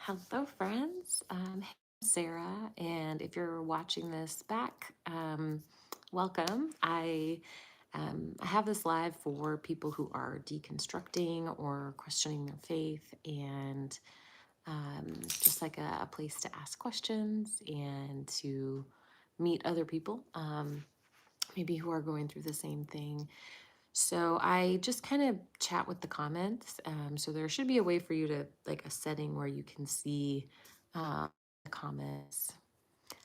Hello, friends. Hey, Sarah, and if you're watching this back, welcome. I have this live for people who are deconstructing or questioning their faith, and just like a place to ask questions and to meet other people, maybe who are going through the same thing. So I just kind of chat with the comments. So there should be a way for you to like a setting where you can see the comments.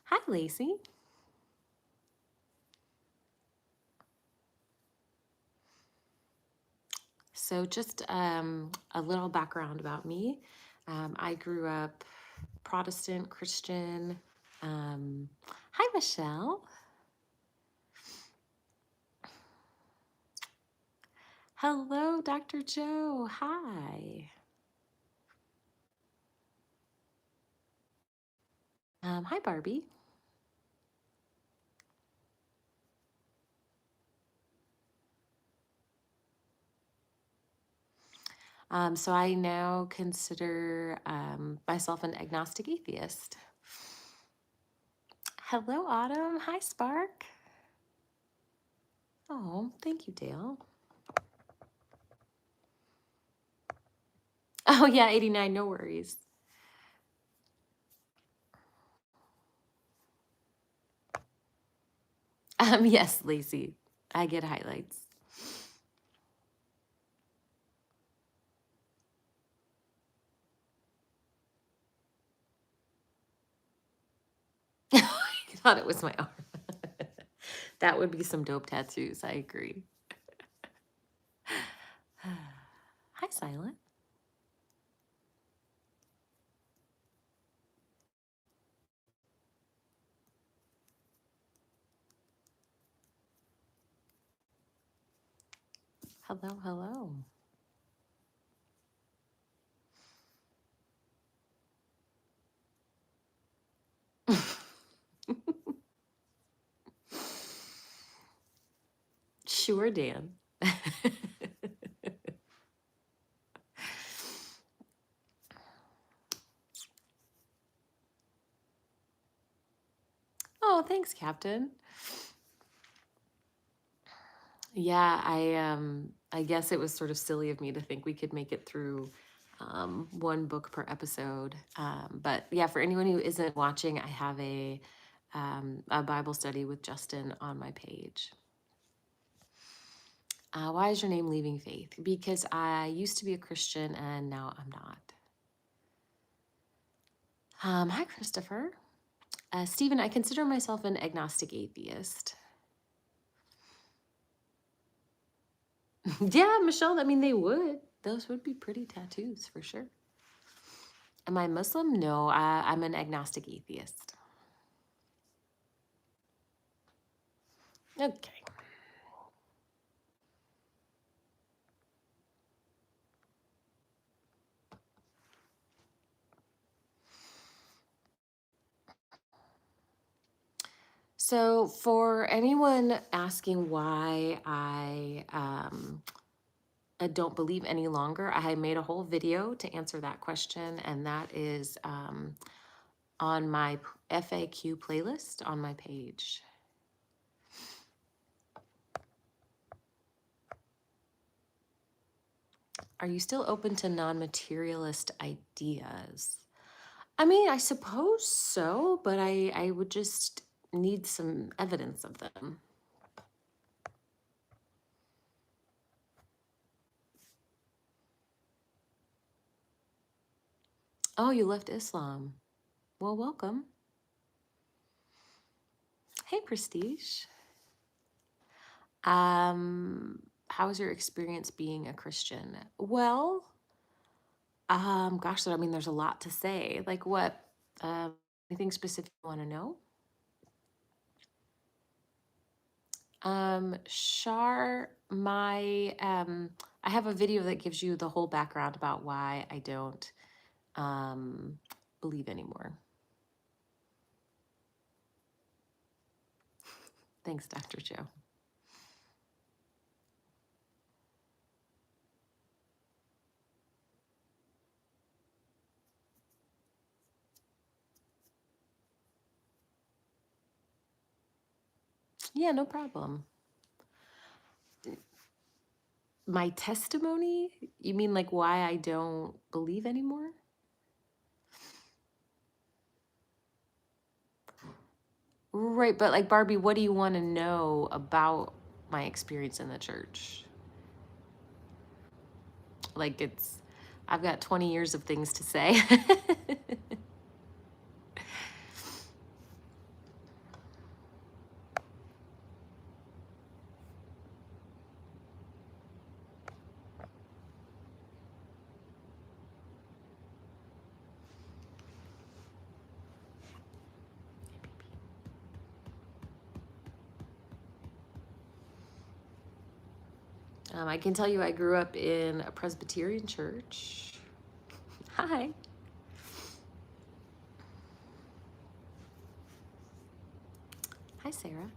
Hi, Lacey. So just a little background about me. I grew up Protestant Christian. Hi, Michelle. Hello, Dr. Joe. Hi. Hi, Barbie. So I now consider myself an agnostic atheist. Hello, Autumn. Hi, Spark. Oh, thank you, Dale. Oh, yeah, 89. No worries. Yes, Lacey. I get highlights. I thought it was my arm. That would be some dope tattoos. I agree. Hi, Silent. Hello, hello. Sure, Dan. Oh, thanks, Captain. Yeah, I guess it was sort of silly of me to think we could make it through one book per episode. But yeah, for anyone who isn't watching, I have a Bible study with Justin on my page. Why is your name Leaving Faith? Because I used to be a Christian and now I'm not. Hi, Christopher. Stephen, I consider myself an agnostic atheist. Yeah, Michelle, I mean, they would. Those would be pretty tattoos for sure. Am I Muslim? No, I'm an agnostic atheist. Okay. So, for anyone asking why I don't believe any longer, I made a whole video to answer that question, and that is on my FAQ playlist on my page. Are you still open to non-materialist ideas? I mean, I suppose so, but I would just need some evidence of them. Oh, you left Islam. Well, welcome. Hey, Prestige. How was your experience being a Christian? Well, gosh, I mean, there's a lot to say. Like what? Anything specific you want to know? Shar, I have a video that gives you the whole background about why I don't um, believe anymore. Thanks, Dr. Joe. Yeah, no problem. My testimony? You mean like why I don't believe anymore? Right, but like Barbie, what do you want to know about my experience in the church? Like I've got 20 years of things to say. I can tell you I grew up in a Presbyterian church. Hi. Hi, Sarah.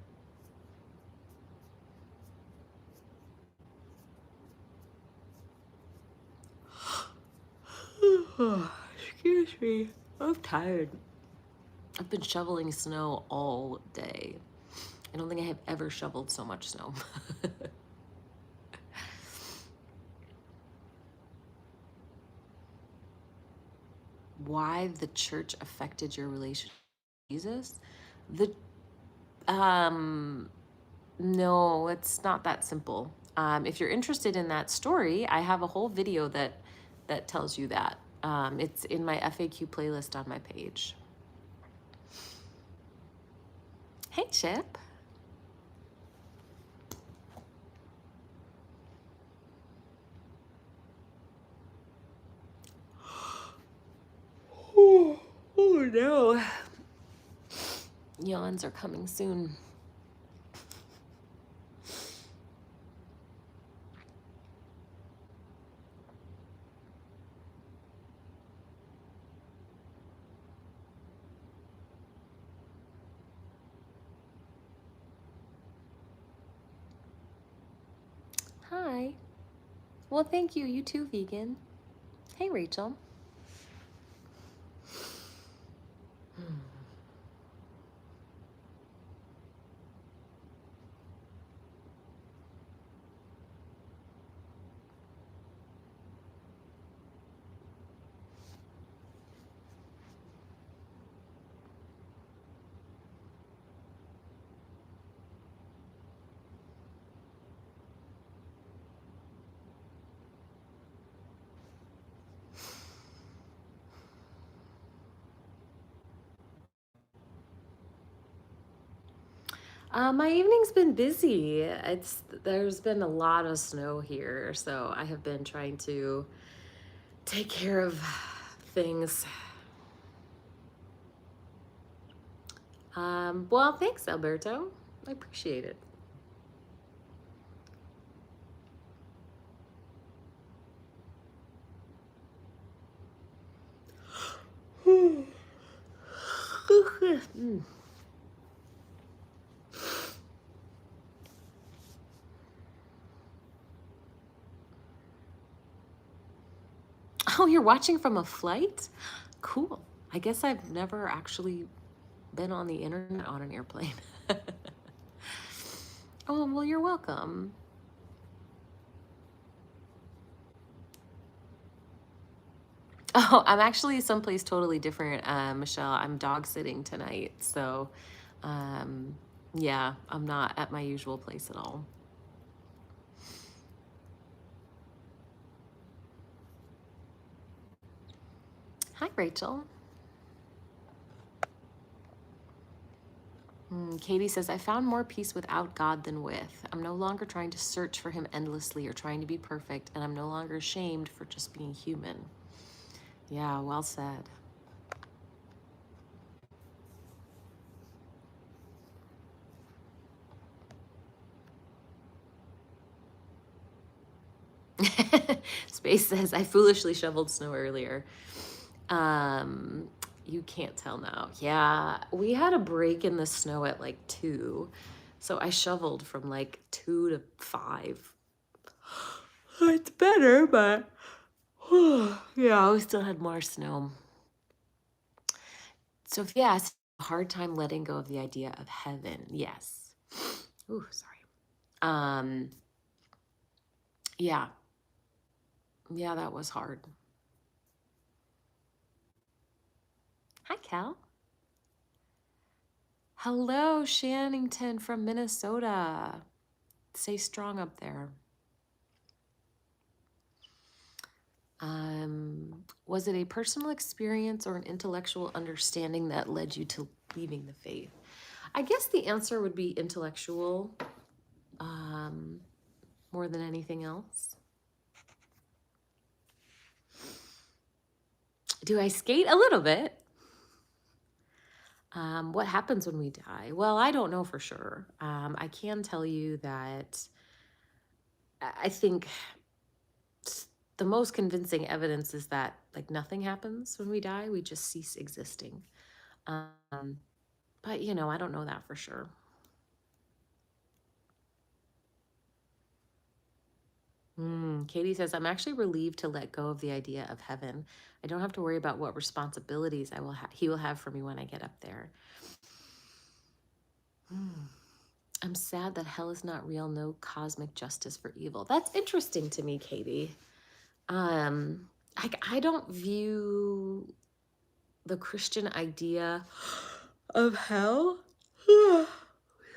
Excuse me. I'm tired. I've been shoveling snow all day. I don't think I have ever shoveled so much snow. Why the church affected your relationship with Jesus? The No, it's not that simple. If you're interested in that story, I have a whole video that tells you that. It's in my FAQ playlist on my page. Hey, Chip. Oh, no. Yawns are coming soon. Hi. Well, thank you. You too, vegan. Hey, Rachel. My evening's been busy. There's been a lot of snow here, so I have been trying to take care of things. Well, thanks, Alberto. I appreciate it. Mm. Oh, you're watching from a flight? Cool. I guess I've never actually been on the internet on an airplane. Oh, well, you're welcome. Oh, I'm actually someplace totally different, Michelle. I'm dog sitting tonight. So, um, yeah, I'm not at my usual place at all. Hi, Rachel. Katie says, I found more peace without God than with. I'm no longer trying to search for him endlessly or trying to be perfect, and I'm no longer ashamed for just being human. Yeah, well said. Space says, I foolishly shoveled snow earlier. You can't tell now. Yeah, we had a break in the snow at like 2. So I shoveled from like 2 to 5. It's better, but yeah, we still had more snow. So yeah, it's a hard time letting go of the idea of heaven. Yes. Ooh, sorry. Um, yeah. Yeah, that was hard. Hi, Cal. Hello, Shannington from Minnesota. Stay strong up there. Was it a personal experience or an intellectual understanding that led you to leaving the faith? I guess the answer would be intellectual, more than anything else. Do I skate? A little bit. What happens when we die? Well, I don't know for sure. I can tell you that I think the most convincing evidence is that like nothing happens when we die. We just cease existing. Um, but you know, I don't know that for sure. Katie says, I'm actually relieved to let go of the idea of heaven. I don't have to worry about what responsibilities he will have for me when I get up there. I'm sad that hell is not real, no cosmic justice for evil. That's interesting to me, Katie. I don't view the Christian idea of hell.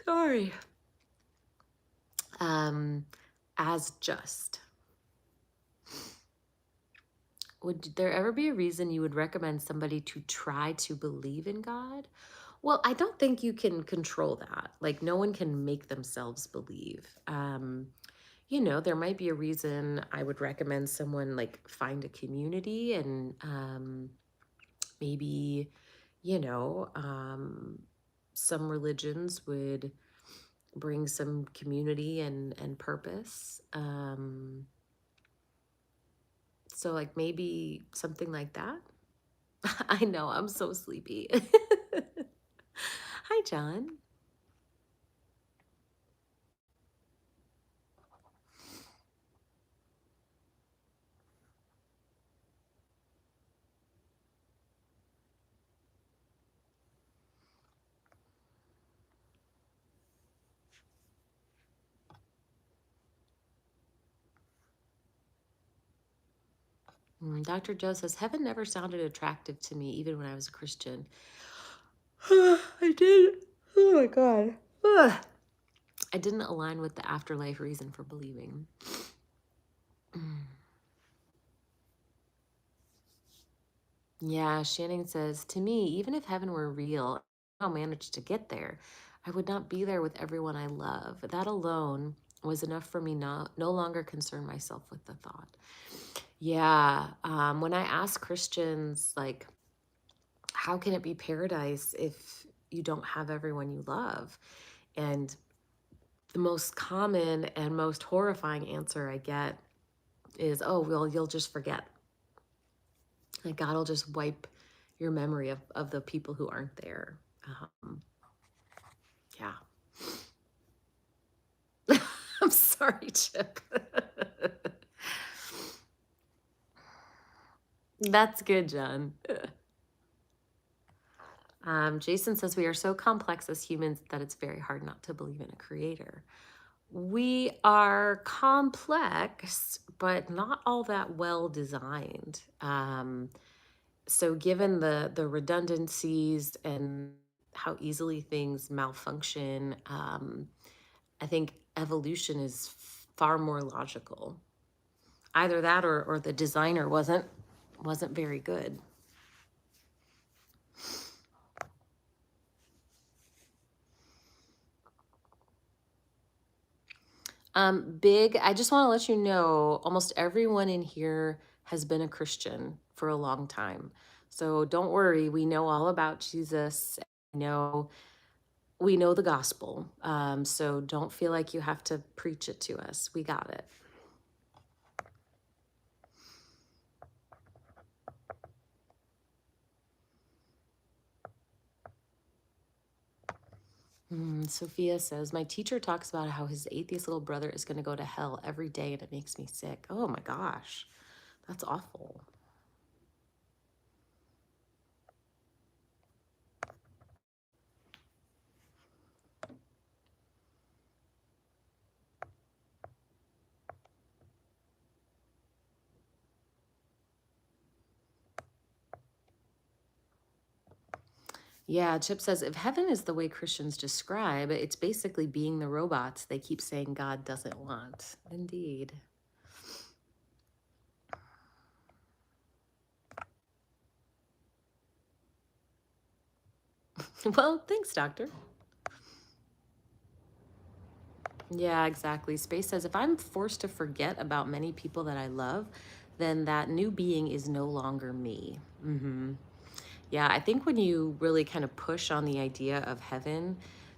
Sorry. As just. Would there ever be a reason you would recommend somebody to try to believe in God? Well, I don't think you can control that. Like, no one can make themselves believe. You know, there might be a reason I would recommend someone like find a community and maybe, you know, some religions would bring some community and purpose. So, like, maybe something like that. I know, I'm so sleepy. Hi, John. Dr. Joe says, heaven never sounded attractive to me, even when I was a Christian. I did. Oh my God. I didn't align with the afterlife reason for believing. Yeah, Shannon says, to me, even if heaven were real, I'll manage to get there. I would not be there with everyone I love. That alone was enough for me no longer concern myself with the thought. Yeah, when I ask Christians, like, how can it be paradise if you don't have everyone you love? And the most common and most horrifying answer I get is, oh, well, you'll just forget. Like God will just wipe your memory of the people who aren't there. Yeah. I'm sorry, Chip. That's good, John. Jason says we are so complex as humans that it's very hard not to believe in a creator. We are complex, but not all that well designed. So given the redundancies and how easily things malfunction, I think evolution is far more logical. Either that or the designer wasn't very good. Big, I just want to let you know, almost everyone in here has been a Christian for a long time. So don't worry, we know all about Jesus. We know the gospel. So don't feel like you have to preach it to us. We got it. Sophia says, my teacher talks about how his atheist little brother is going to go to hell every day and it makes me sick. Oh my gosh, that's awful. Yeah, Chip says if heaven is the way Christians describe, it's basically being the robots they keep saying God doesn't want. Indeed. Well, thanks, Doctor. Yeah, exactly. Space says if I'm forced to forget about many people that I love, then that new being is no longer me. Yeah, I think when you really kind of push on the idea of heaven,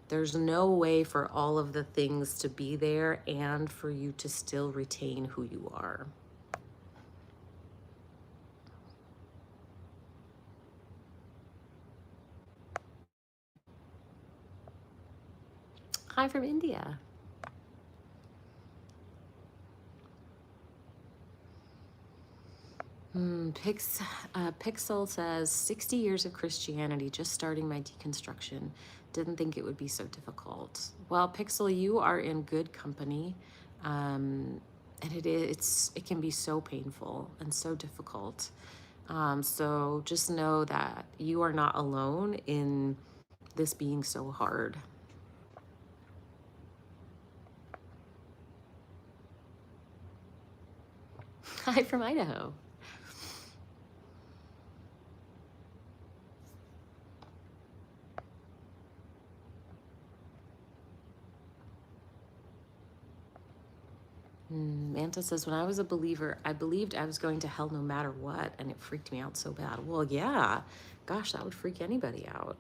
there's no way for all of the things to be there and for you to still retain who you are. Hi from India. Pixel says 60 years of Christianity, just starting my deconstruction. Didn't think it would be so difficult. Well, Pixel, you are in good company. And it can be so painful and so difficult. So just know that you are not alone in this being so hard. Hi from Idaho. Manta says, when I was a believer, I believed I was going to hell no matter what, and it freaked me out so bad. Well, yeah. Gosh, that would freak anybody out.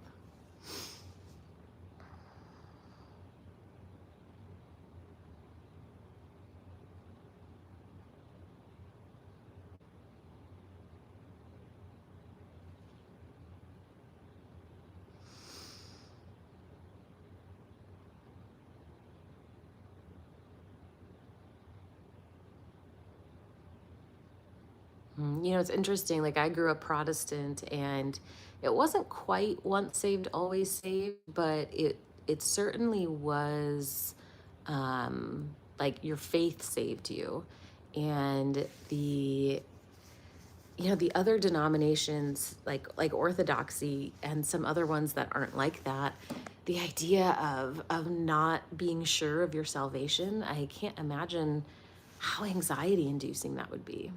It's interesting. Like, I grew up Protestant, and it wasn't quite once saved, always saved, but it certainly was like your faith saved you. And the other denominations like Orthodoxy and some other ones that aren't like that, the idea of not being sure of your salvation, I can't imagine how anxiety inducing that would be.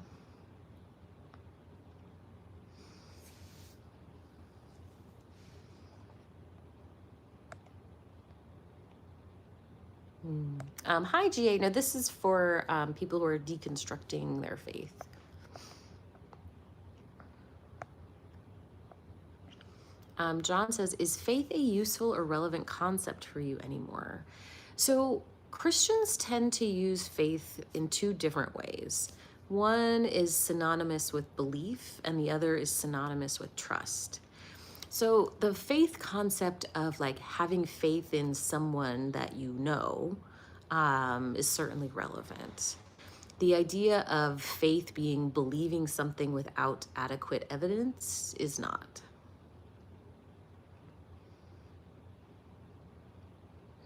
Hi, GA. Now, this is for people who are deconstructing their faith. John says, is faith a useful or relevant concept for you anymore? So, Christians tend to use faith in two different ways. One is synonymous with belief, and the other is synonymous with trust. So, the faith concept of like having faith in someone that you know is certainly relevant. The idea of faith being believing something without adequate evidence is not.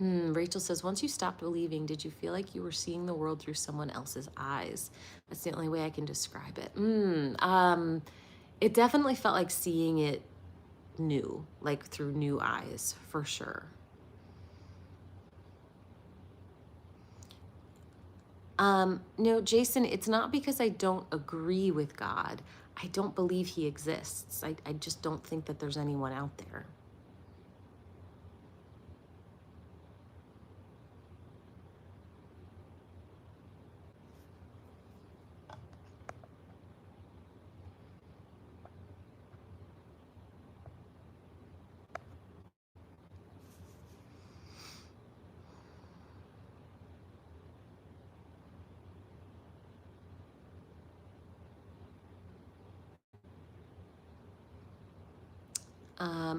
Rachel says, once you stopped believing, did you feel like you were seeing the world through someone else's eyes? That's the only way I can describe it. It definitely felt like seeing it new, like through new eyes, for sure. No, Jason, it's not because I don't agree with God. I don't believe he exists. I just don't think that there's anyone out there.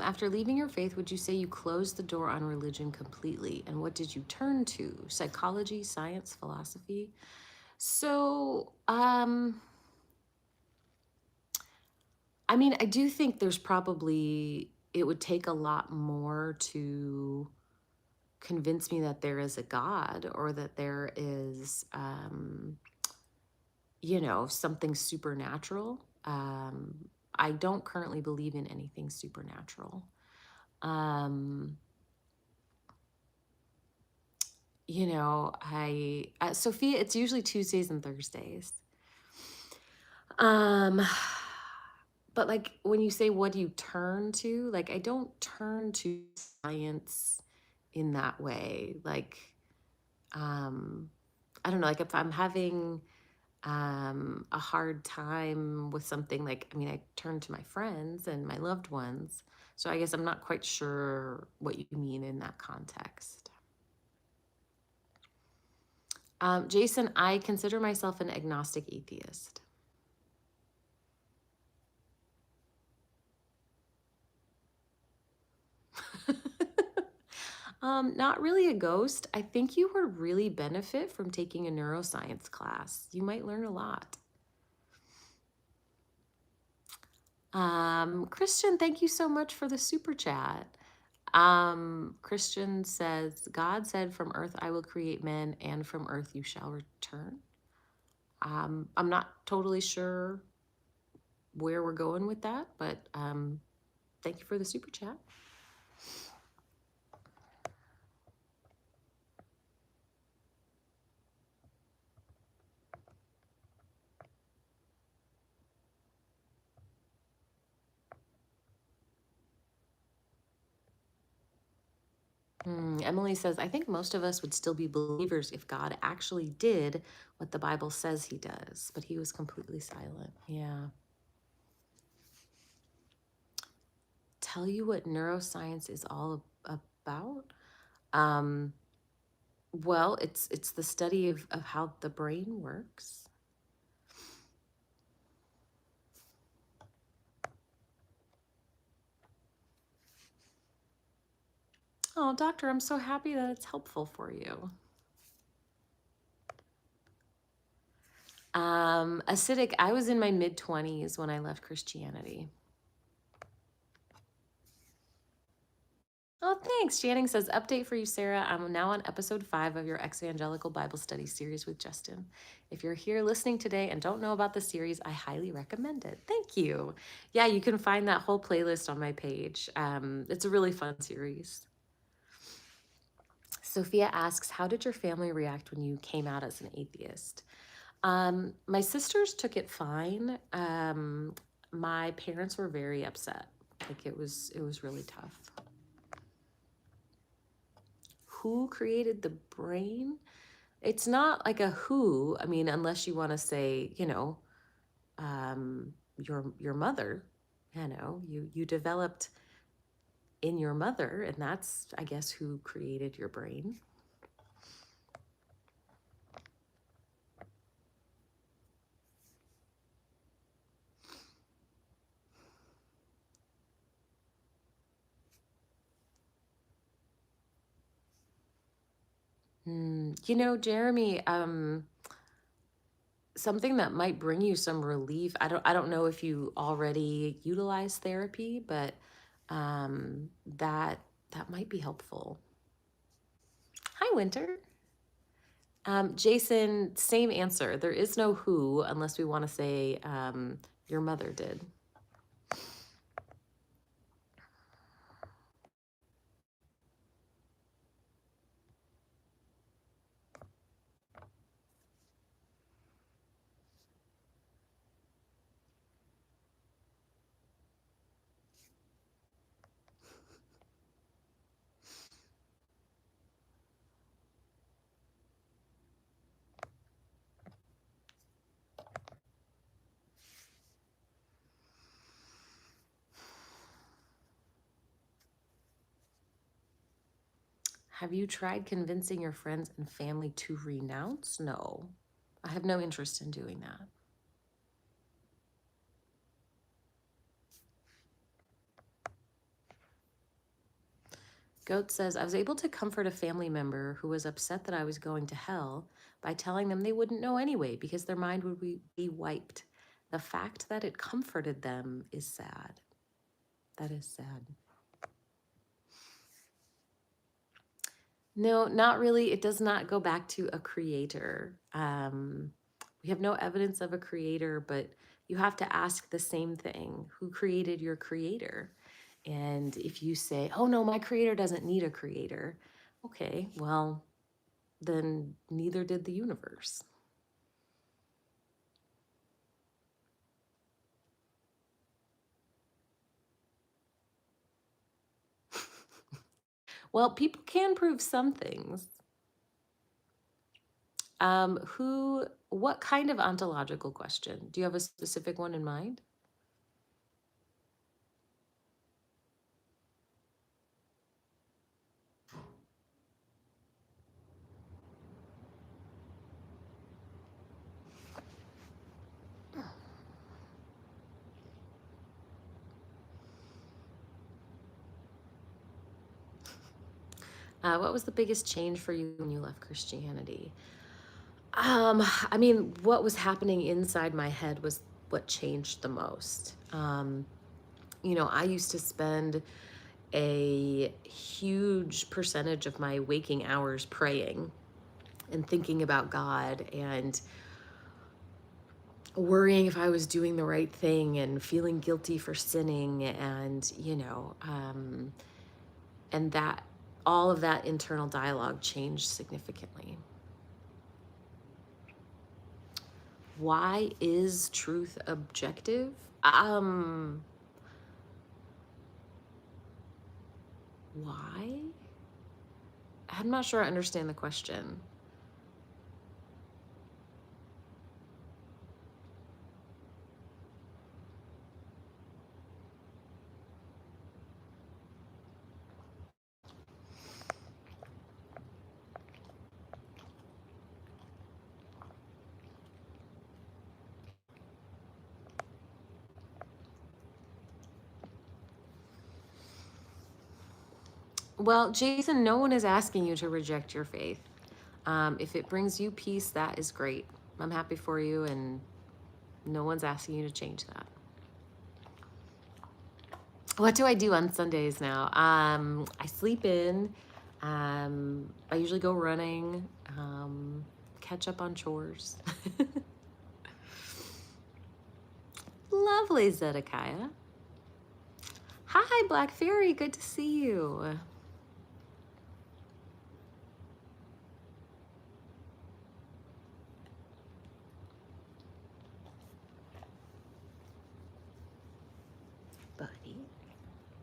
After leaving your faith, would you say you closed the door on religion completely? And what did you turn to? Psychology, science, philosophy? So, I mean, I do think there's probably, it would take a lot more to convince me that there is a God or that there is, something supernatural. I don't currently believe in anything supernatural. Um, Sophia, it's usually Tuesdays and Thursdays. Um, but like when you say what do you turn to, like I don't turn to science in that way. Like, um, I don't know, like if I'm having a hard time with something, like, I mean, I turn to my friends and my loved ones. So I guess I'm not quite sure what you mean in that context. Jason, I consider myself an agnostic atheist. Not really a ghost. I think you would really benefit from taking a neuroscience class. You might learn a lot. Christian, thank you so much for the super chat. Christian says, God said, from earth I will create men, and from earth you shall return. I'm not totally sure where we're going with that, but thank you for the super chat. Emily says, I think most of us would still be believers if God actually did what the Bible says he does, but he was completely silent. Yeah. Tell you what neuroscience is all about? Um, well, it's the study of how the brain works. Oh, doctor, I'm so happy that it's helpful for you. Acidic, I was in my mid-20s when I left Christianity. Oh, thanks. Channing says, update for you, Sarah. I'm now on episode 5 of your Evangelical Bible Study series with Justin. If you're here listening today and don't know about the series, I highly recommend it. Thank you. Yeah, you can find that whole playlist on my page. It's a really fun series. Sophia asks, how did your family react when you came out as an atheist? My sisters took it fine. My parents were very upset. Like it was really tough. Who created the brain? It's not like a who. I mean, unless you want to say, your mother. You developed in your mother, and that's, I guess, who created your brain. Jeremy, something that might bring you some relief. I don't know if you already utilize therapy, but that might be helpful. Hi, Winter. Jason, same answer. There is no who unless we want to say your mother did. Have you tried convincing your friends and family to renounce? No, I have no interest in doing that. Goat says, I was able to comfort a family member who was upset that I was going to hell by telling them they wouldn't know anyway because their mind would be wiped. The fact that it comforted them is sad. That is sad. No, not really. It does not go back to a creator. We have no evidence of a creator, but you have to ask the same thing. Who created your creator? And if you say, oh no, my creator doesn't need a creator, okay, well, then neither did the universe. Well, people can prove some things. What kind of ontological question? Do you have a specific one in mind? What was the biggest change for you when you left Christianity? I mean, what was happening inside my head was what changed the most. I used to spend a huge percentage of my waking hours praying and thinking about God and worrying if I was doing the right thing and feeling guilty for sinning and that all of that internal dialogue changed significantly. Why is truth objective? Why? I'm not sure I understand the question. Well, Jason, no one is asking you to reject your faith. If it brings you peace, that is great. I'm happy for you, and no one's asking you to change that. What do I do on Sundays now? I sleep in. I usually go running, catch up on chores. Lovely, Zedekiah. Hi, Black Fairy. Good to see you. Buddy.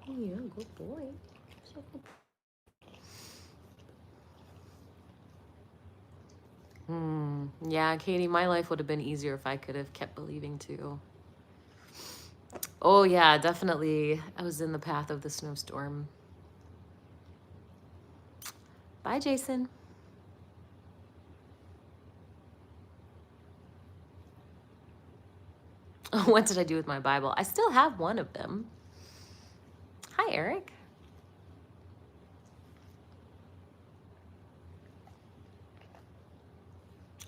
Yeah, good boy. So good. Yeah, Katie, my life would have been easier if I could have kept believing too. Oh, yeah, definitely. I was in the path of the snowstorm. Bye, Jason. What did I do with my Bible? I still have one of them. Hi, Eric.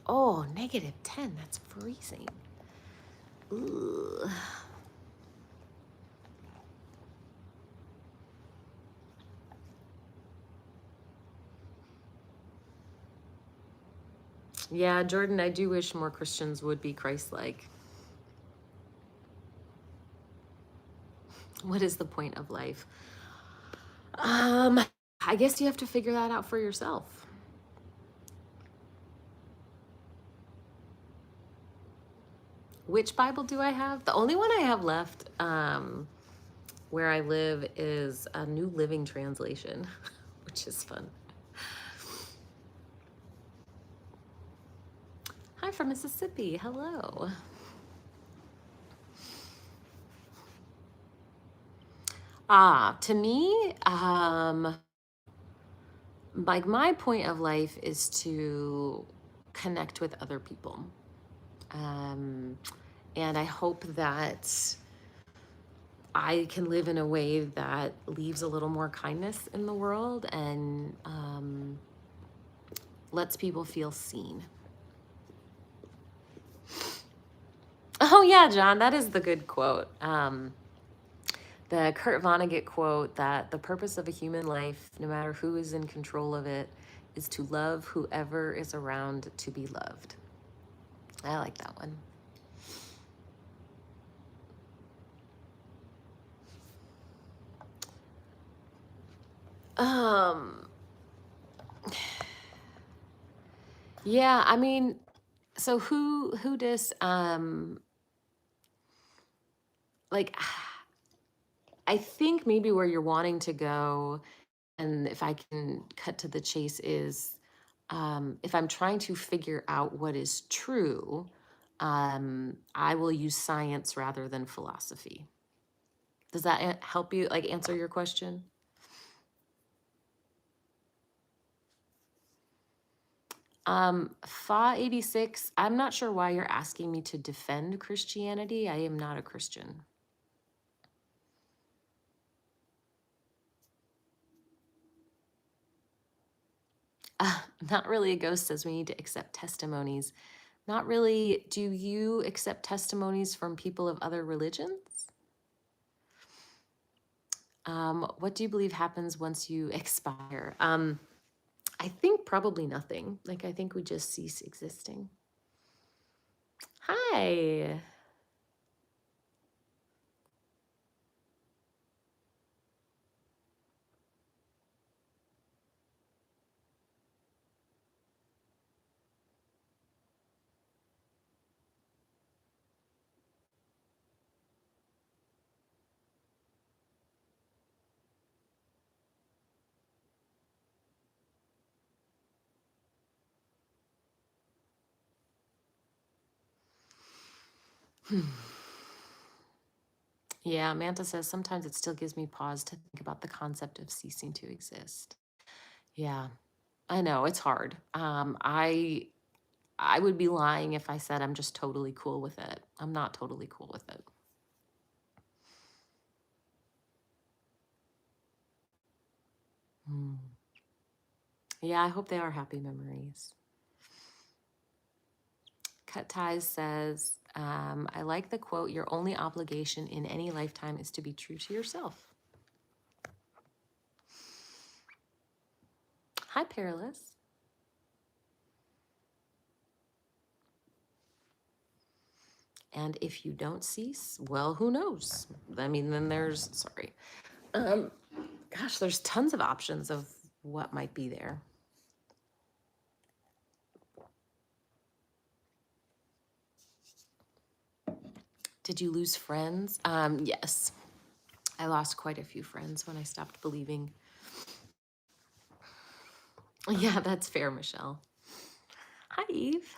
Oh, -10. That's freezing. Ugh. Yeah, Jordan, I do wish more Christians would be Christ-like. What is the point of life? I guess you have to figure that out for yourself. Which Bible do I have? The only one I have left where I live is a New Living Translation, which is fun. Hi from Mississippi. Hello. To me, like my point of life is to connect with other people. And I hope that I can live in a way that leaves a little more kindness in the world and lets people feel seen. Oh yeah, John, that is the good quote. The Kurt Vonnegut quote that the purpose of a human life, no matter who is in control of it, is to love whoever is around to be loved. I like that one. Um, yeah, I mean, so who does like I think maybe where you're wanting to go, and if I can cut to the chase, is if I'm trying to figure out what is true, I will use science rather than philosophy. Does that help you like answer your question? Fa 86, I'm not sure why you're asking me to defend Christianity. I am not a Christian. Not really a ghost says we need to accept testimonies. Not really. Do you accept testimonies from people of other religions? What do you believe happens once you expire? I think probably nothing. Like, I think we just cease existing. Hi. Yeah, Manta says sometimes it still gives me pause to think about the concept of ceasing to exist. Yeah, I know it's hard. I would be lying if I said I'm just totally cool with it. I'm not totally cool with it. Hmm. Yeah, I hope they are happy memories. Cut Ties says, I like the quote, your only obligation in any lifetime is to be true to yourself. Hi, Perilous. And if you don't cease, well, who knows? I mean, then there's, sorry. Um, Gosh, there's tons of options of what might be there. Did you lose friends? Yes. I lost quite a few friends when I stopped believing. Yeah, that's fair, Michelle. Hi, Eve.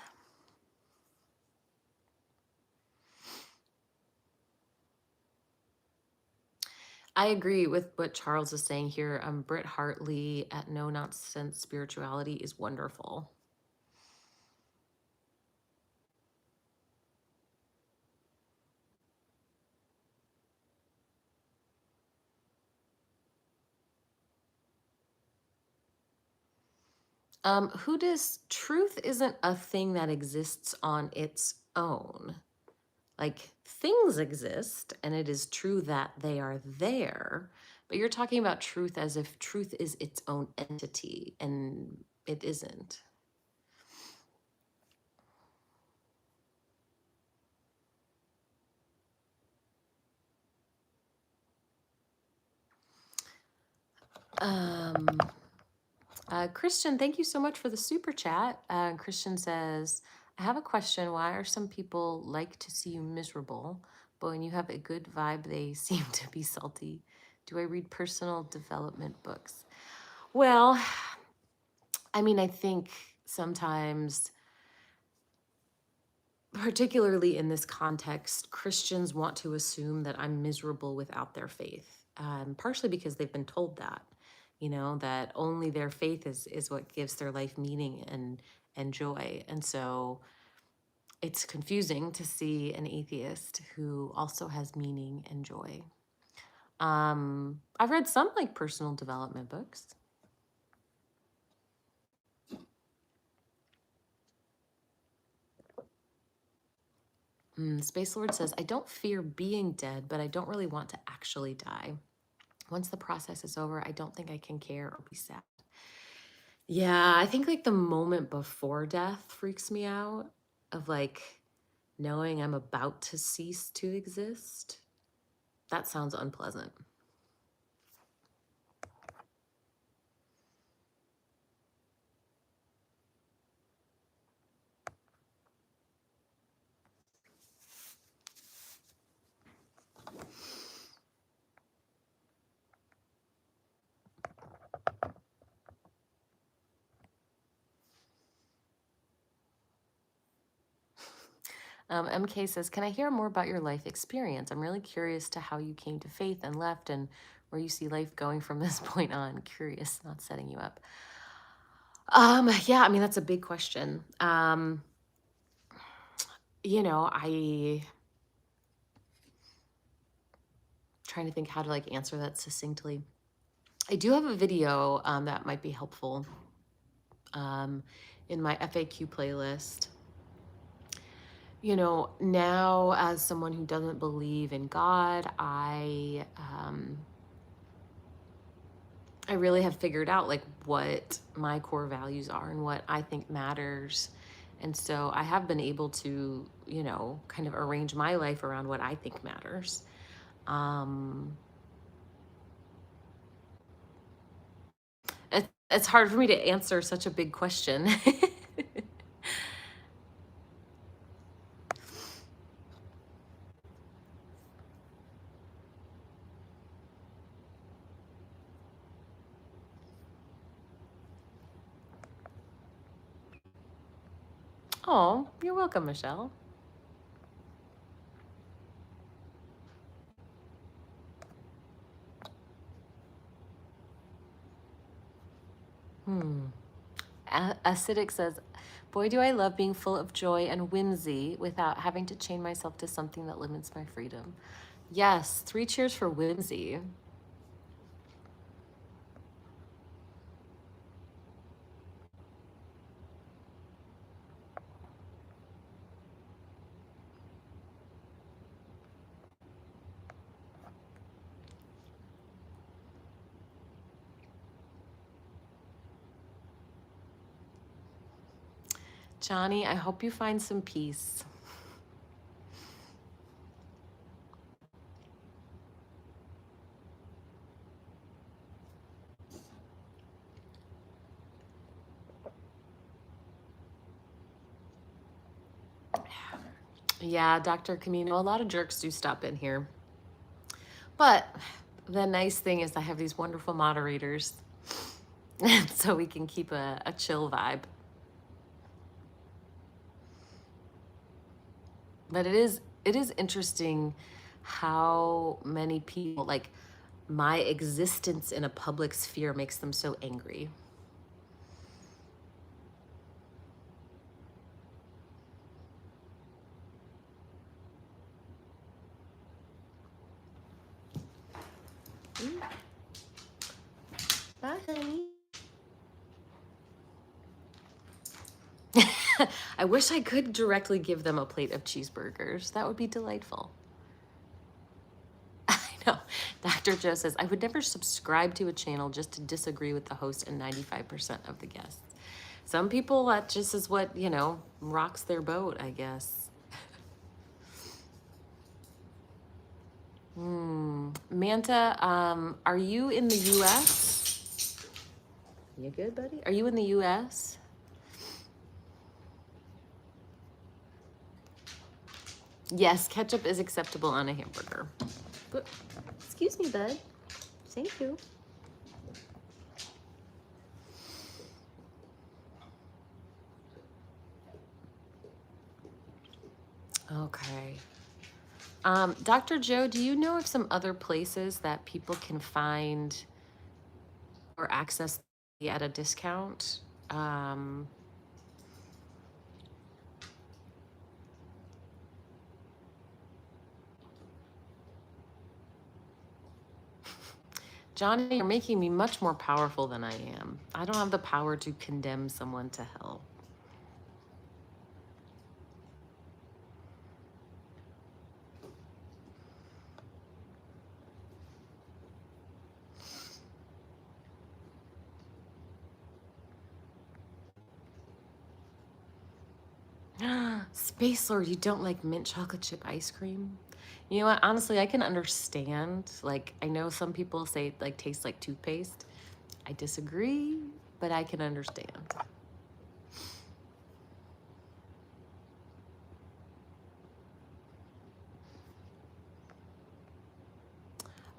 I agree with what Charles is saying here. Britt Hartley at No Nonsense Spirituality is wonderful. Who does truth isn't a thing that exists on its own. Like things exist, and it is true that they are there, but you're talking about truth as if truth is its own entity, and it isn't. Um, Christian, thank you so much for the super chat. Christian says, I have a question. Why are some people like to see you miserable, but when you have a good vibe, they seem to be salty? Do I read personal development books? Well, I mean, I think sometimes, particularly in this context, Christians want to assume that I'm miserable without their faith, partially because they've been told that, that only their faith is what gives their life meaning and joy. And so it's confusing to see an atheist who also has meaning and joy. I've read some like personal development books. Space Lord says, I don't fear being dead, but I don't really want to actually die. Once the process is over, I don't think I can care or be sad. Yeah, I think like the moment before death freaks me out, of like knowing I'm about to cease to exist. That sounds unpleasant. MK says, can I hear more about your life experience? I'm really curious to how you came to faith and left and where you see life going from this point on. Curious, not setting you up. Yeah, I mean, that's a big question. I trying to think how to like answer that succinctly. I do have a video that might be helpful um, in my FAQ playlist. Now as someone who doesn't believe in God, I really have figured out like what my core values are and what I think matters. And so I have been able to, kind of arrange my life around what I think matters. Um, it's hard for me to answer such a big question. Oh, you're welcome, Michelle. Acidic says, boy, do I love being full of joy and whimsy without having to chain myself to something that limits my freedom. Yes, 3 cheers for whimsy. Johnny, I hope you find some peace. Yeah, Dr. Camino, a lot of jerks do stop in here. But the nice thing is I have these wonderful moderators, so we can keep a chill vibe. But it is interesting how many people, like, my existence in a public sphere makes them so angry. Bye, honey. I wish I could directly give them a plate of cheeseburgers. That would be delightful. I know. Dr. Joe says, I would never subscribe to a channel just to disagree with the host and 95% of the guests. Some people, that just is what, rocks their boat, I guess. Manta, are you in the U.S.? You good, buddy? Are you in the U.S.? Yes, ketchup is acceptable on a hamburger. But, excuse me, bud. Thank you. Okay. Dr. Joe, do you know of some other places that people can find or access at a discount? Johnny, you're making me much more powerful than I am. I don't have the power to condemn someone to hell. Space Lord, you don't like mint chocolate chip ice cream? You know what? Honestly, I can understand. Like, I know some people say it like tastes like toothpaste. I disagree, but I can understand.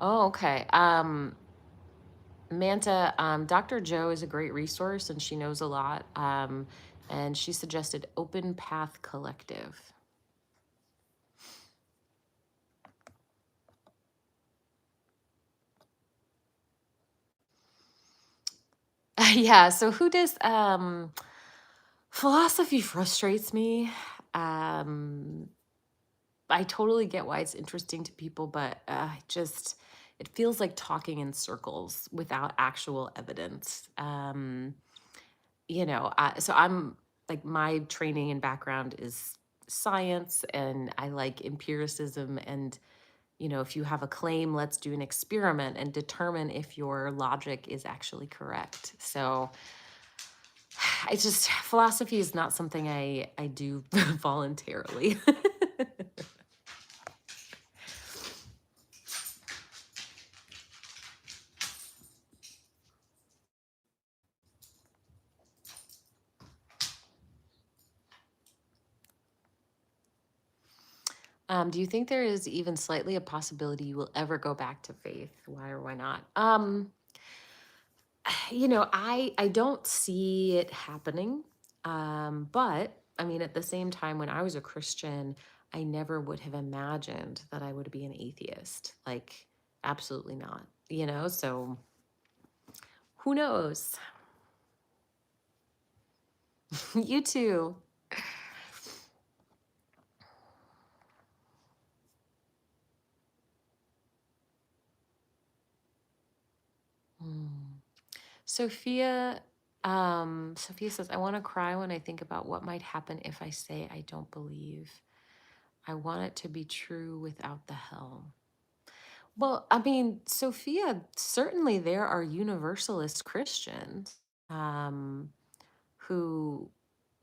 Oh, okay. Manta, Dr. Joe is a great resource and she knows a lot. And she suggested Open Path Collective. Yeah, so who does philosophy frustrates me. Um I totally get why it's interesting to people, but it feels like talking in circles without actual evidence. So I'm like, my training and background is science, and I like empiricism. And, if you have a claim, let's do an experiment and determine if your logic is actually correct. So it's just, philosophy is not something I do voluntarily. Do you think there is even slightly a possibility you will ever go back to faith? Why or why not? I don't see it happening. But I mean, at the same time, when I was a Christian, I never would have imagined that I would be an atheist. Like, absolutely not. So who knows? You too. Hmm. Sophia says, I want to cry when I think about what might happen if I say I don't believe. I want it to be true without the hell. Well, I mean, Sophia, certainly there are universalist Christians um, who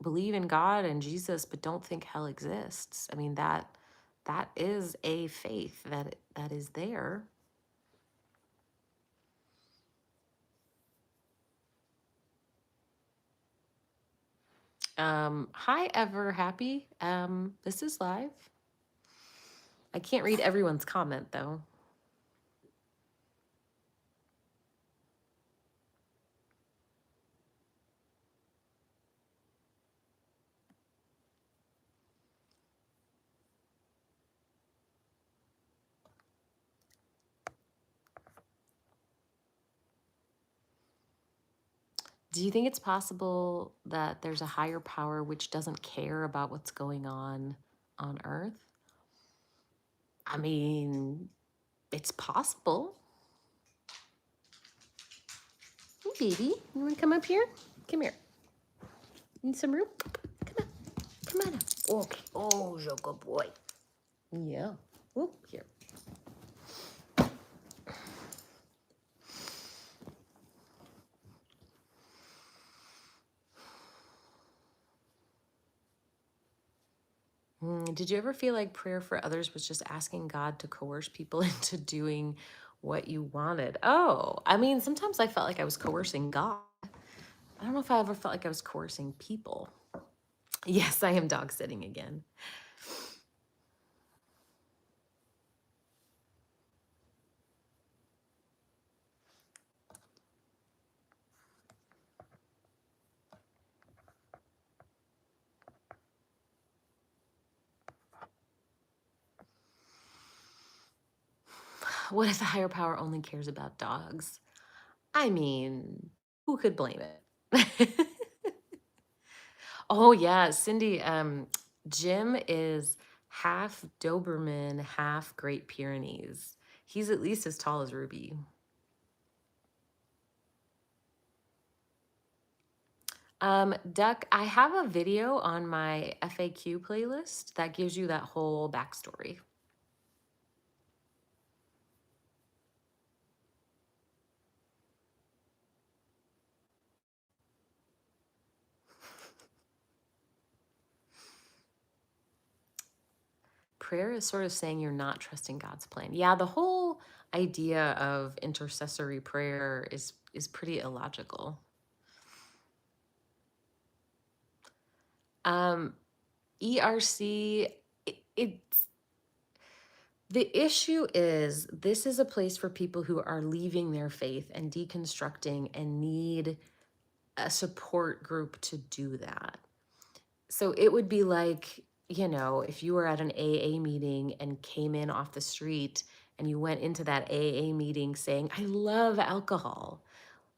believe in God and Jesus, but don't think hell exists. I mean, that is a faith that is there. Hi, Ever Happy. This is live. I can't read everyone's comment though. Do you think it's possible that there's a higher power which doesn't care about what's going on Earth? I mean, it's possible. Hey, baby, you want to come up here? Come here. Need some room? Come on. Come on up. Okay. Oh, you're a good boy. Yeah. Oh, here. Did you ever feel like prayer for others was just asking God to coerce people into doing what you wanted? Oh, I mean, sometimes I felt like I was coercing God. I don't know if I ever felt like I was coercing people. Yes, I am dog sitting again. What if the higher power only cares about dogs? I mean, who could blame it? Oh yeah, Cindy, Jim is half Doberman, half Great Pyrenees. He's at least as tall as Ruby. Duck, I have a video on my FAQ playlist that gives you that whole backstory. Prayer is sort of saying you're not trusting God's plan. Yeah, the whole idea of intercessory prayer is pretty illogical. Um, ERC, it's the issue is this is a place for people who are leaving their faith and deconstructing and need a support group to do that. So it would be like, if you were at an AA meeting and came in off the street and you went into that AA meeting saying, I love alcohol.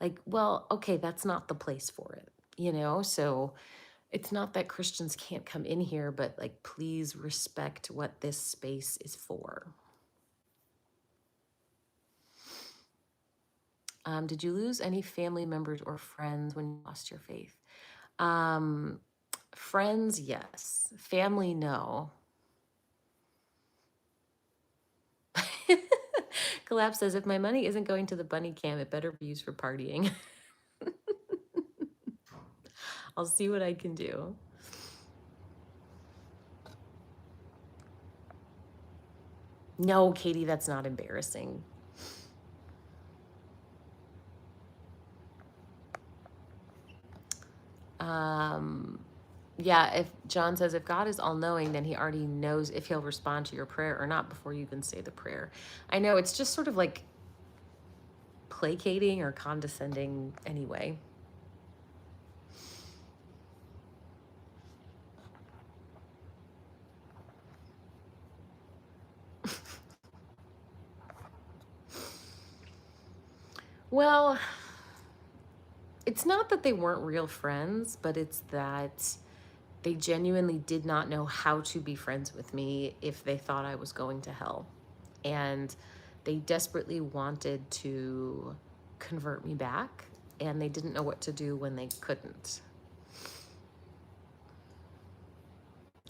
Like, well, okay, that's not the place for it, you know? So it's not that Christians can't come in here, but like, please respect what this space is for. Did you lose any family members or friends when you lost your faith? Um, Friends, yes. Family, no. Collapse says, if my money isn't going to the bunny camp, it better be used for partying. I'll see what I can do. No, Katie, that's not embarrassing. Um, yeah, if John says, if God is all knowing, then he already knows if he'll respond to your prayer or not before you even say the prayer. I know it's just sort of like placating or condescending anyway. Well, it's not that they weren't real friends, but it's that they genuinely did not know how to be friends with me if they thought I was going to hell. And they desperately wanted to convert me back, and they didn't know what to do when they couldn't.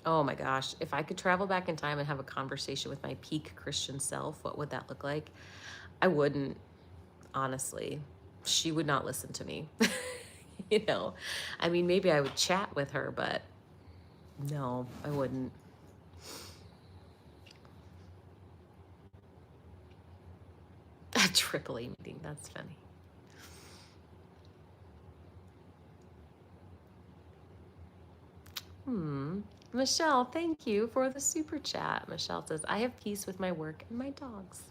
Oh my gosh, if I could travel back in time and have a conversation with my peak Christian self, what would that look like? I wouldn't, honestly. She would not listen to me. You know, I mean, maybe I would chat with her, but no, I wouldn't. A AAA meeting, that's funny. Michelle, thank you for the super chat. Michelle says, I have peace with my work and my dogs.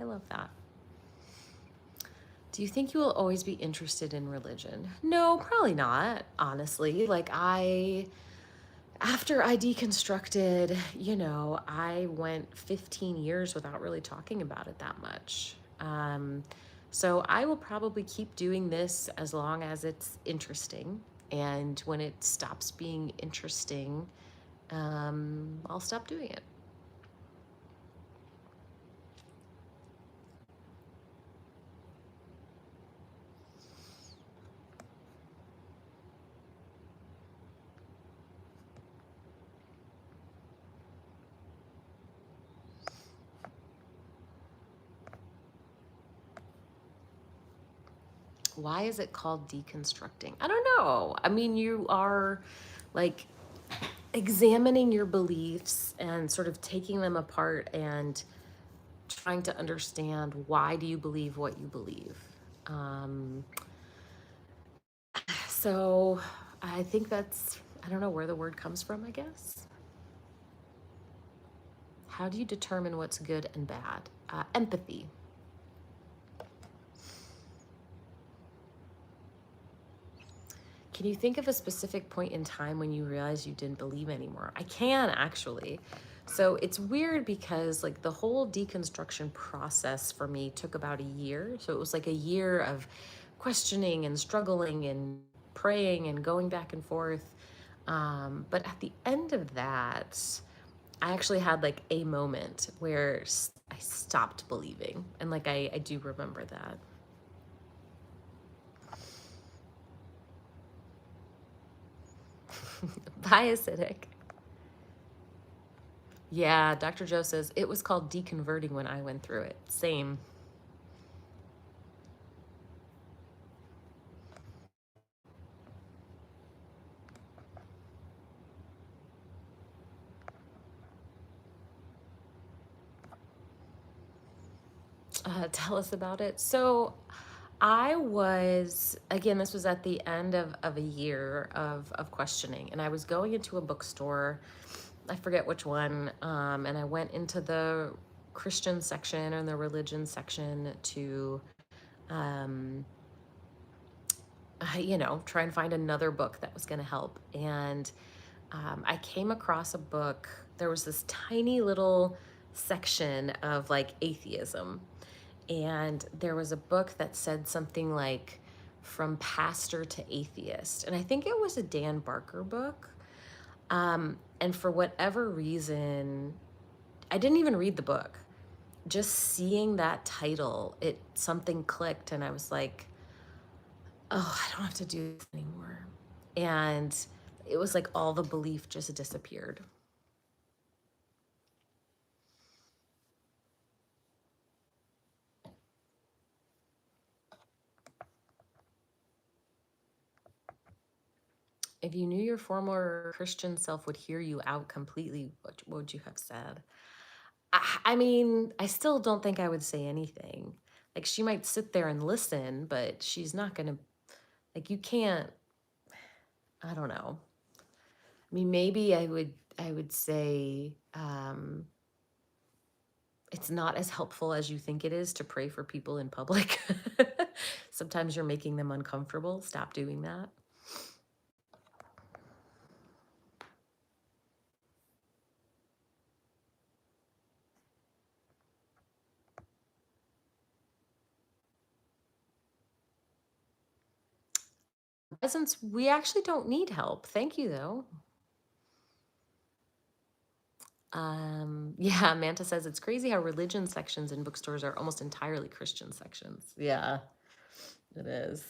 I love that. Do you think you will always be interested in religion? No, probably not, honestly. After I deconstructed, I went 15 years without really talking about it that much. So I will probably keep doing this as long as it's interesting. And when it stops being interesting, I'll stop doing it. Why is it called deconstructing? I don't know. I mean, you are like examining your beliefs and sort of taking them apart and trying to understand why do you believe what you believe. Um, so I think I don't know where the word comes from, I guess. How do you determine what's good and bad? Empathy. Can you think of a specific point in time when you realized you didn't believe anymore? I can actually. So it's weird because like the whole deconstruction process for me took about a year. So it was like a year of questioning and struggling and praying and going back and forth. But at the end of that, I actually had like a moment where I stopped believing. And like I do remember that. Bye, acidic. Yeah, Dr. Joe says it was called deconverting when I went through it. Same. Tell us about it. So I was, again, this was at the end of a year of questioning, and I was going into a bookstore. I forget which one. And I went into the Christian section or the religion section to, um, try and find another book that was going to help. And I came across a book. There was this tiny little section of like atheism. And there was a book that said something like, From Pastor to Atheist. And I think it was a Dan Barker book. And for whatever reason, I didn't even read the book. Just seeing that title, something clicked, and I was like, oh, I don't have to do this anymore. And it was like all the belief just disappeared. If you knew your former Christian self would hear you out completely, what would you have said? I mean, I still don't think I would say anything. Like, she might sit there and listen, but she's not going to, like, you can't, I don't know. I mean, maybe I would say, it's not as helpful as you think it is to pray for people in public. Sometimes you're making them uncomfortable. Stop doing that. Presents, we actually don't need help. Thank you, though. Yeah, Manta says it's crazy how religion sections in bookstores are almost entirely Christian sections. Yeah, it is.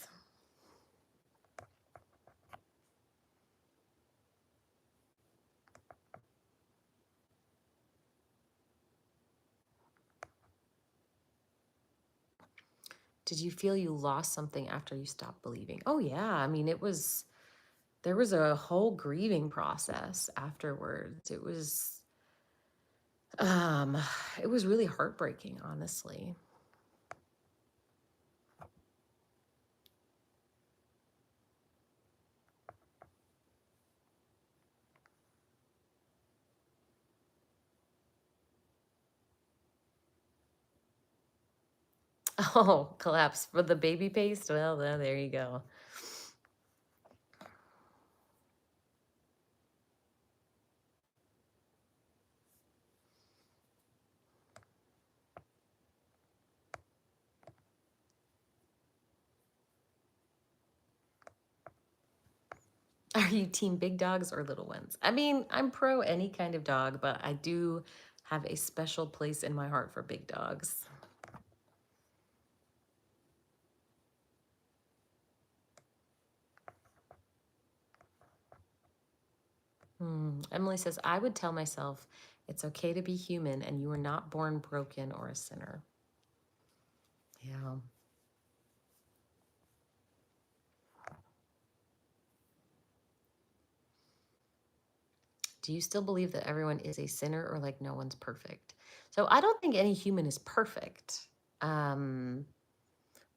Did you feel you lost something after you stopped believing? Oh, yeah. I mean, there was a whole grieving process afterwards. Um, it was really heartbreaking, honestly. Oh, collapse for the baby paste? Well, there you go. Are you team big dogs or little ones? I mean, I'm pro any kind of dog, but I do have a special place in my heart for big dogs. Emily says, I would tell myself it's okay to be human and you were not born broken or a sinner. Yeah. Do you still believe that everyone is a sinner or like no one's perfect? So I don't think any human is perfect. Um,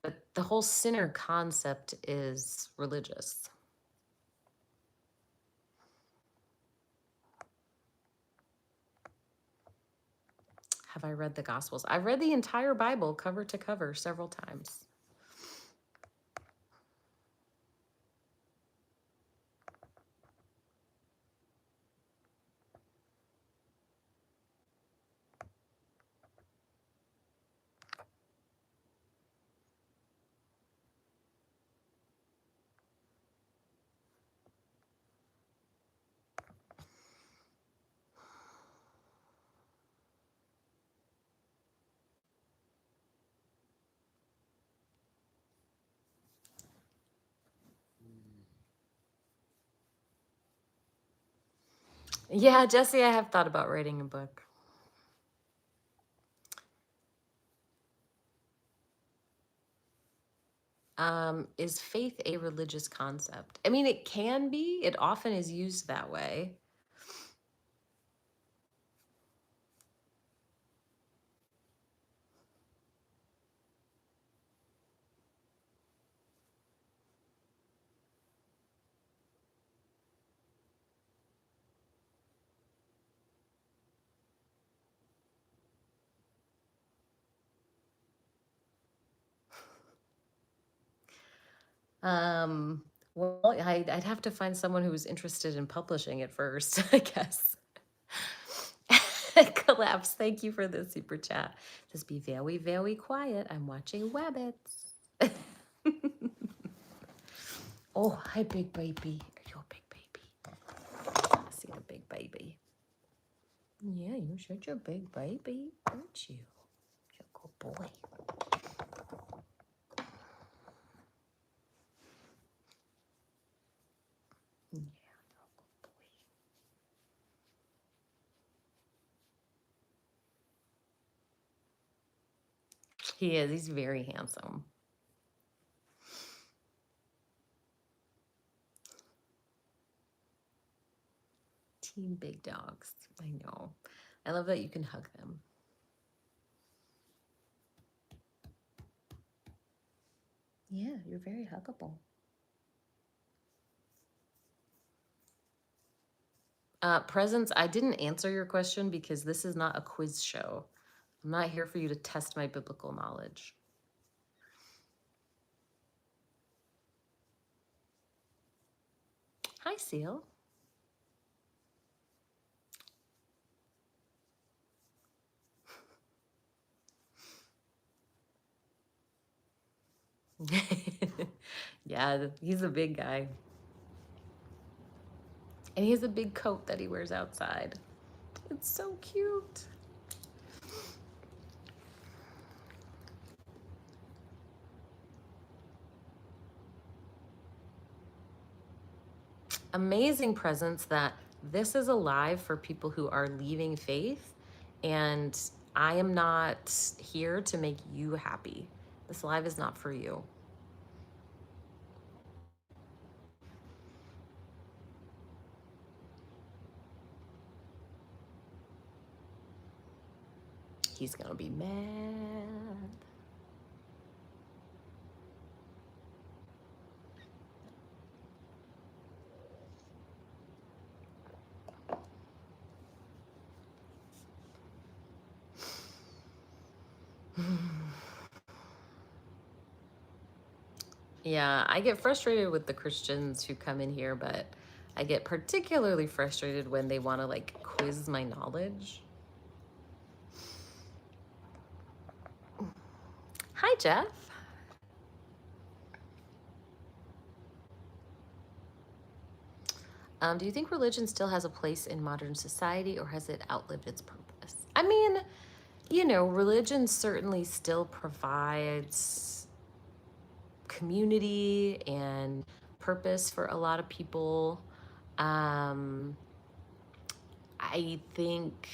but the whole sinner concept is religious. Have I read the Gospels? I've read the entire Bible cover to cover several times. Yeah, Jesse, I have thought about writing a book. Is faith a religious concept? I mean, it can be. It often is used that way. Um, well, I'd have to find someone who was interested in publishing it first, I guess. Collapse. Thank you for the super chat. Just be very, very quiet. I'm watching Wabbits. Oh, hi, big baby. Are you a big baby? I see the big baby. Yeah, you're such a big baby, aren't you? You're a good boy. Yeah, you're a good boy. He is. He's very handsome. Team big dogs. I know. I love that you can hug them. Yeah, you're very huggable. Presents, I didn't answer your question because this is not a quiz show. I'm not here for you to test my biblical knowledge. Hi, Seal. Yeah, he's a big guy. And he has a big coat that he wears outside. It's so cute. Amazing presence that this is alive for people who are leaving faith, and I am not here to make you happy. This live is not for you. He's gonna be mad. Yeah, I get frustrated with the Christians who come in here, but I get particularly frustrated when they want to like quiz my knowledge. Hi, Jeff. Do you think religion still has a place in modern society, or has it outlived its purpose? I mean, you know, religion certainly still provides community and purpose for a lot of people. I think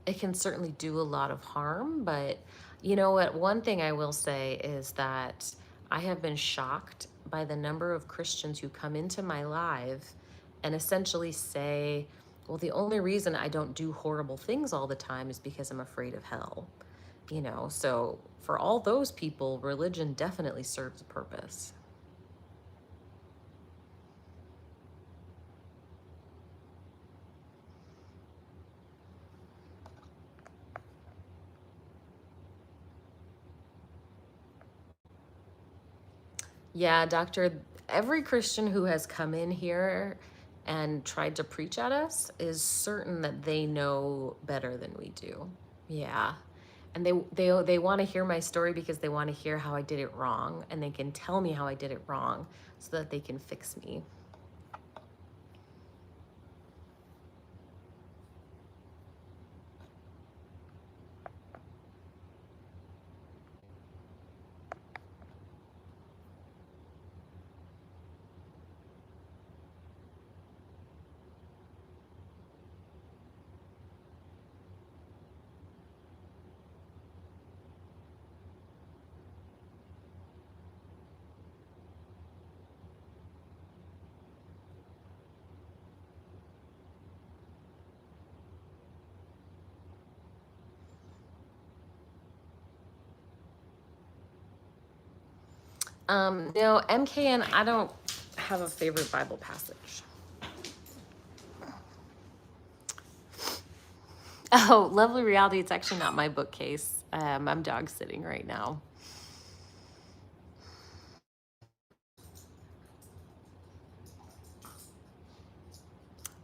it can certainly do a lot of harm, but you know what? One thing I will say is that I have been shocked by the number of Christians who come into my live and essentially say, well, the only reason I don't do horrible things all the time is because I'm afraid of hell. You know, so for all those people, religion definitely serves a purpose. Yeah, doctor, every Christian who has come in here and tried to preach at us is certain that they know better than we do. Yeah. And they want to hear my story because they want to hear how I did it wrong, and they can tell me how I did it wrong so that they can fix me. No, MKN, I don't have a favorite Bible passage. Oh, Lovely Reality, it's actually not my bookcase. I'm dog sitting right now.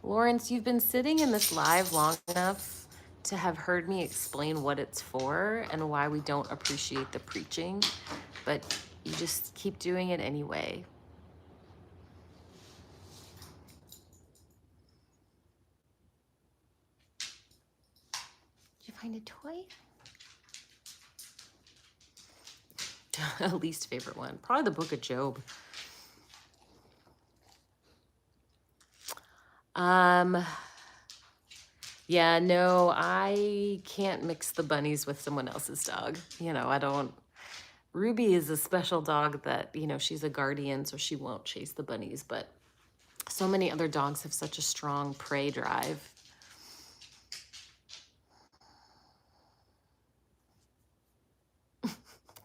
Lawrence, you've been sitting in this live long enough to have heard me explain what it's for and why we don't appreciate the preaching. But you just keep doing it anyway. Did you find a toy? Least favorite one, probably the Book of Job. Yeah, no, I can't mix the bunnies with someone else's dog. I don't. Ruby is a special dog that, she's a guardian, so she won't chase the bunnies, but so many other dogs have such a strong prey drive.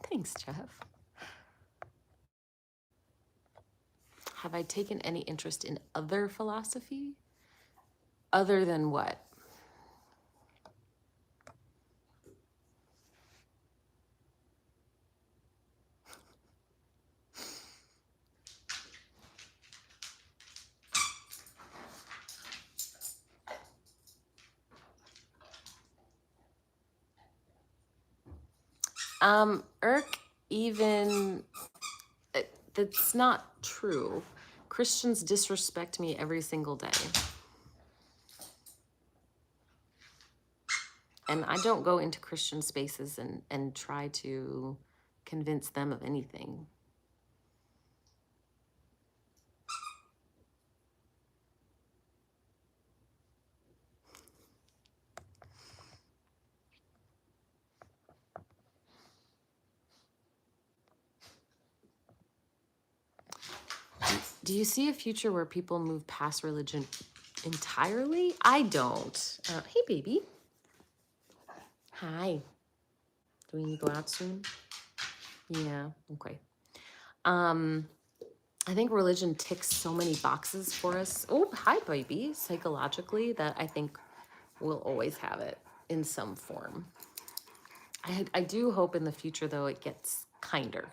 Thanks, Jeff. Have I taken any interest in other philosophy? Other than what? Irk, even that's not true. Christians disrespect me every single day. And I don't go into Christian spaces and try to convince them of anything. Do you see a future where people move past religion entirely? I don't. Hey, baby. Hi. Do we need to go out soon? Yeah, okay. I think religion ticks so many boxes for us. Oh, hi, baby. Psychologically, that I think we'll always have it in some form. I do hope in the future, though, it gets kinder.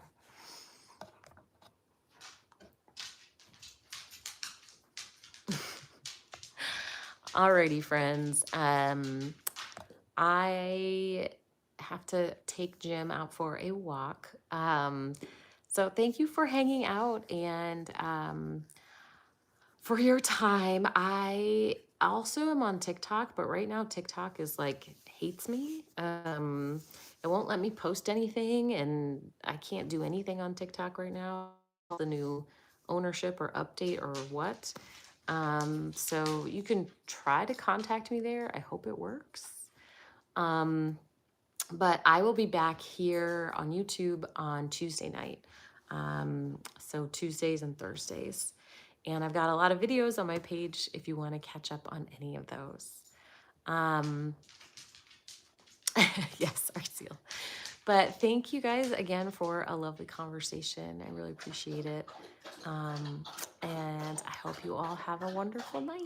Alrighty, friends. I have to take Jim out for a walk. So thank you for hanging out and for your time. I also am on TikTok, but right now TikTok is like hates me. It won't let me post anything, and I can't do anything on TikTok right now. The new ownership or update or what. So you can try to contact me there. I hope it works. But I will be back here on YouTube on Tuesday night. So Tuesdays and Thursdays. And I've got a lot of videos on my page if you want to catch up on any of those. Yes, Arceel. But thank you guys again for a lovely conversation. I really appreciate it. And I hope you all have a wonderful night.